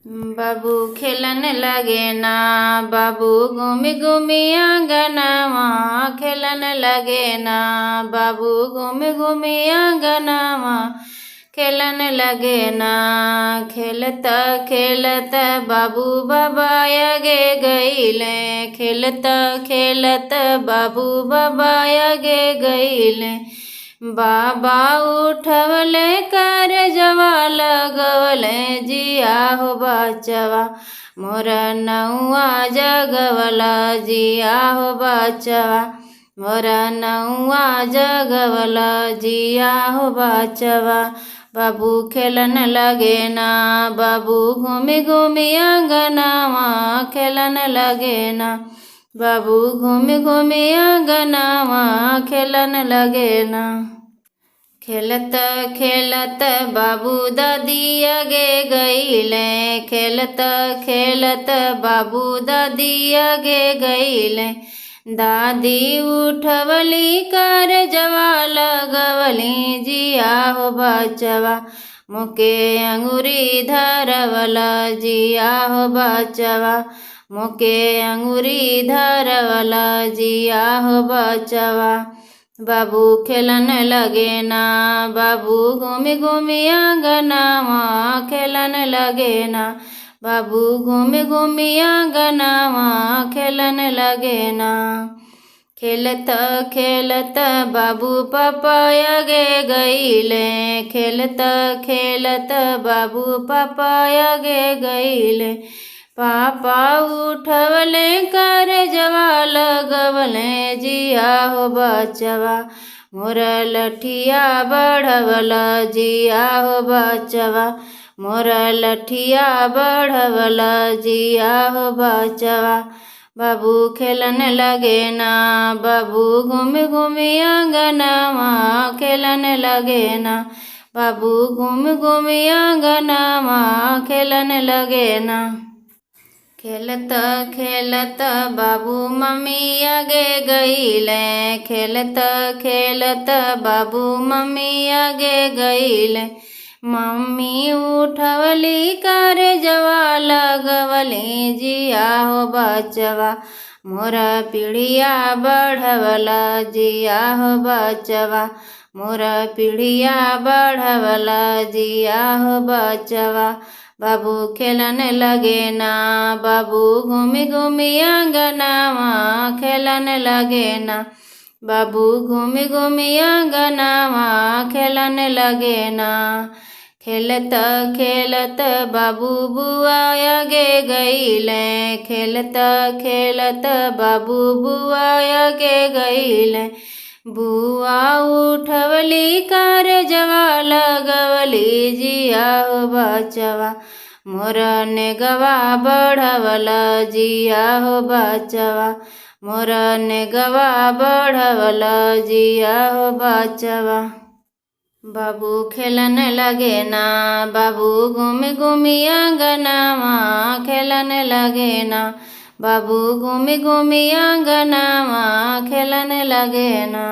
बाबू खेलन लगे ना, बाबू घूमी घूमी आंगनवा खेलन लगे ना, बाबू घूमी घूमी आंगनवा खेलन लगे ना। खेलता खेलता बाबू बाबा आगे गईले, खेलता खेलता बाबू बाबा आगे गईले। बाबा उठवले कर जवा लगवले, जिया हो बचवा मोरा नौआ जगवला, जिया हो बचवा मोरा नौआ जगवला, जिया हो बचवा। बाबू खेलन लगे ना, बाबू घूमी घूमी आंगनवा खेलन लगे ना, बाबू घूमी घूमी आंगनवा खेलन लगे ना। खेलत खेलत बाबू दादी आगे गईले, खेलत खेलत बाबू दादी आगे गईले। दादी उठवली कर जवा लगवली, जिया हो बचवा मुके अंगूरी धरवला, जिया हो बचवा मुके अंगूरी धरवला, जिया हो बचवा। बाबू खेलन लगे ना, बाबू घूमी घूमी आंगनवा खेलन लगे ना, बाबू घूमी घूमी आंगनवा खेलन लगे ना। खेलत खेलत बाबू पापा आगे गईले, खेलत खेलत बाबू पापा आगे गईले। पापा उठवले कर जवा लगवले, जिया हो बचवा मोरा लठिया बढ़वला, जिया हो बचवा मोरा लठिया बढ़वला, जिया हो बचवा। बाबू खेलन लगे ना, बाबू घूमी घूमी आंगनवा खेलन लगे ना, बाबू घूमी घूमी आंगनवा खेलन लगे ना। खेलत खेलत बाबू मम्मी आगे गईले, खेलत खेलत बाबू मम्मी आगे गईले। मम्मी उठवली कर जवा लगवली, जिया हो बचवा मोरा पीढ़िया बढ़वला, जिया हो बचवा मोरा पीढ़िया बढ़वला, जिया हो बचवा। बाबू खेलन लगे ना, बाबू घूमी घूमी आंगनवा खेलन लगे ना, बाबू घूमी घूमी आंगनवा खेलन लगे ना। खेलत खेलत बाबू बुआ आगे गईले, खेलत खेलत बाबू बुआ आगे गईले। बुआ उठवली कर जवा लगवली, जिया हो बचवा मोरा नेगवा बढ़वला, जिया हो बचवा मोरा नेगवा बढ़वला, जिया हो बचवा। बाबू खेलन लगे ना, बाबू घूमी घूमी आंगनवा खेलन लगे ना, बाबू घूमी घूमी आंगनवा खेलन लगे ना।